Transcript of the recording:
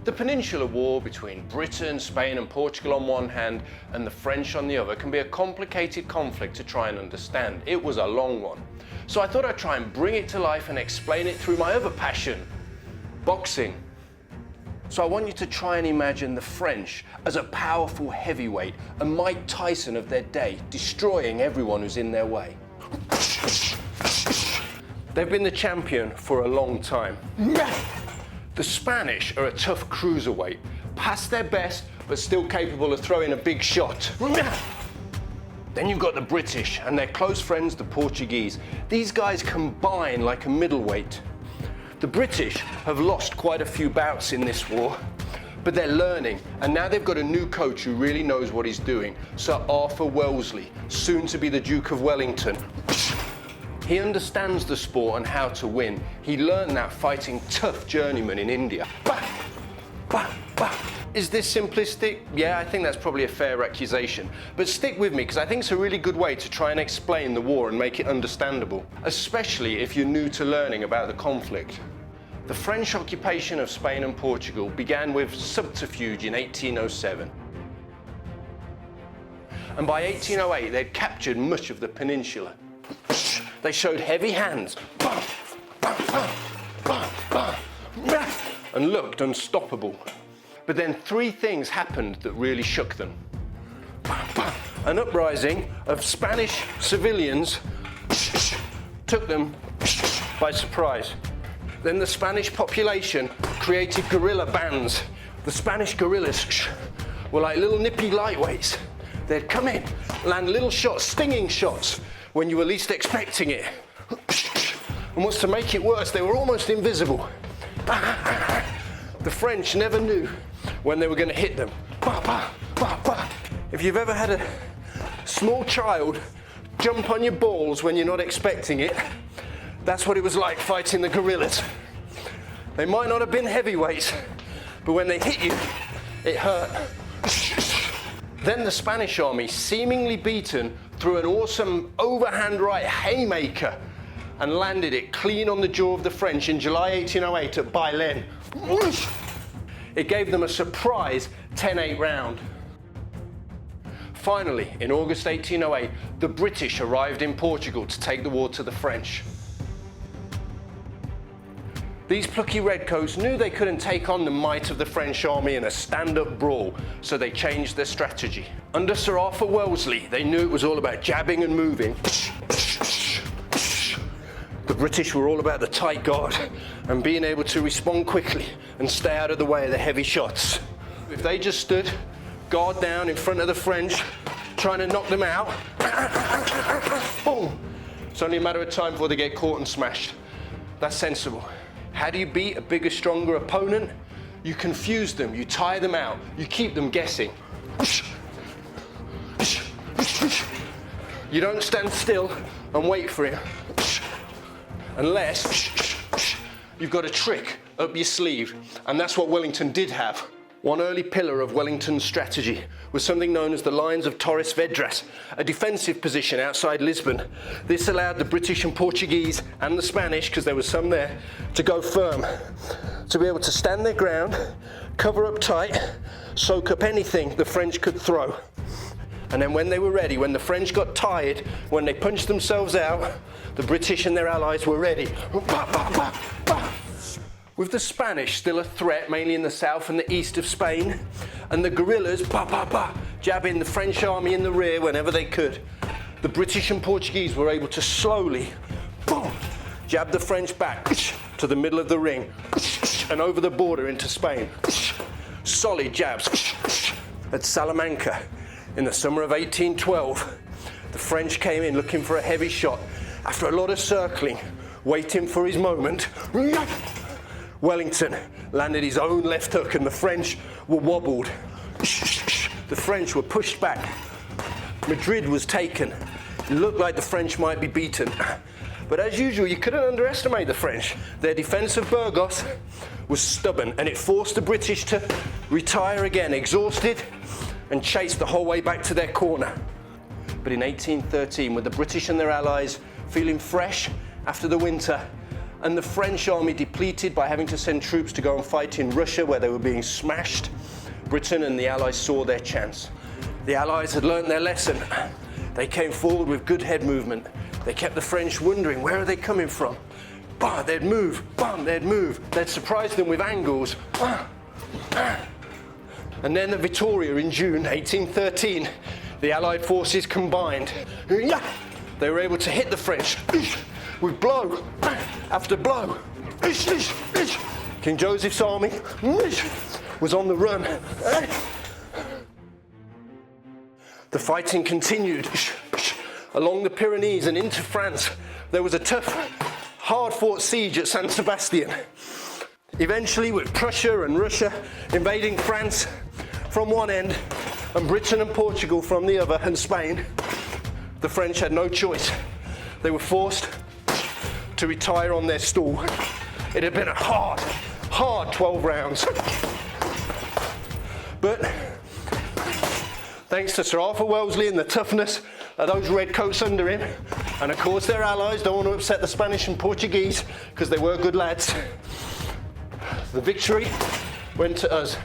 The Peninsular War between Britain, Spain and Portugal on one hand and the French on the other can be a complicated conflict to try and understand. It was a long one. So I thought I'd try and bring it to life and explain it through my other passion, boxing. So I want you to try and imagine the French as a powerful heavyweight, a Mike Tyson of their day, destroying everyone who's in their way. They've been the champion for a long time. The Spanish are a tough cruiserweight, past their best, but still capable of throwing a big shot. Then you've got the British and their close friends, the Portuguese. These guys combine like a middleweight. The British have lost quite a few bouts in this war, but they're learning, and now they've got a new coach who really knows what he's doing, Sir Arthur Wellesley, soon to be the Duke of Wellington. He understands the sport and how to win. He learned that fighting tough journeymen in India. Bah! Bah! Bah! Is this simplistic? Yeah, I think that's probably a fair accusation. But stick with me, because I think it's a really good way to try and explain the war and make it understandable, especially if you're new to learning about the conflict. The French occupation of Spain and Portugal began with subterfuge in 1807. And by 1808, they'd captured much of the peninsula. They showed heavy hands and looked unstoppable. But then three things happened that really shook them. An uprising of Spanish civilians took them by surprise. Then the Spanish population created guerrilla bands. The Spanish guerrillas were like little nippy lightweights. They'd come in, land little shots, stinging shots, when you were least expecting it. And what's to make it worse, they were almost invisible. The French never knew when they were going to hit them. If you've ever had a small child jump on your balls when you're not expecting it, that's what it was like fighting the guerrillas. They might not have been heavyweights, but when they hit you, it hurt. Then the Spanish army, seemingly beaten, threw an awesome overhand right haymaker and landed it clean on the jaw of the French in July 1808 at Bailen. It gave them a surprise 10-8 round. Finally, in August 1808, the British arrived in Portugal to take the war to the French. These plucky redcoats knew they couldn't take on the might of the French army in a stand-up brawl, so they changed their strategy. Under Sir Arthur Wellesley, they knew it was all about jabbing and moving. The British were all about the tight guard and being able to respond quickly and stay out of the way of the heavy shots. If they just stood, guard down in front of the French, trying to knock them out, boom! It's only a matter of time before they get caught and smashed. That's sensible. How do you beat a bigger, stronger opponent? You confuse them, you tire them out, you keep them guessing. You don't stand still and wait for him, unless you've got a trick up your sleeve, and that's what Wellington did have. One early pillar of Wellington's strategy was something known as the Lines of Torres Vedras, a defensive position outside Lisbon. This allowed the British and Portuguese and the Spanish, because there was some there, to go firm, to be able to stand their ground, cover up tight, soak up anything the French could throw. And then when they were ready, when the French got tired, when they punched themselves out, the British and their allies were ready. With the Spanish still a threat, mainly in the south and the east of Spain, and the guerrillas jabbing the French army in the rear whenever they could, the British and Portuguese were able to slowly jab the French back to the middle of the ring and over the border into Spain. Solid jabs. At Salamanca in the summer of 1812, the French came in looking for a heavy shot. After a lot of circling, waiting for his moment, Wellington landed his own left hook and the French were wobbled. The French were pushed back. Madrid was taken. It looked like the French might be beaten. But as usual, you couldn't underestimate the French. Their defense of Burgos was stubborn, and it forced the British to retire again, exhausted, and chase the whole way back to their corner. But in 1813, with the British and their allies feeling fresh after the winter, and the French army depleted by having to send troops to go and fight in Russia where they were being smashed, Britain and the Allies saw their chance. The Allies had learnt their lesson. They came forward with good head movement. They kept the French wondering, where are they coming from? Bah, they'd move, bam, they'd move. They'd surprise them with angles. And then at Vittoria in June 1813, the Allied forces combined. They were able to hit the French with blow after blow. King Joseph's army was on the run. The fighting continued along the Pyrenees and into France. There was a tough, hard-fought siege at San Sebastian. Eventually, with Prussia and Russia invading France from one end and Britain and Portugal from the other, and Spain, the French had no choice. They were forced to retire on their stall. It had been a hard 12 rounds. But thanks to Sir Arthur Wellesley and the toughness of those redcoats under him, and of course their allies, don't want to upset the Spanish and Portuguese because they were good lads, the victory went to us.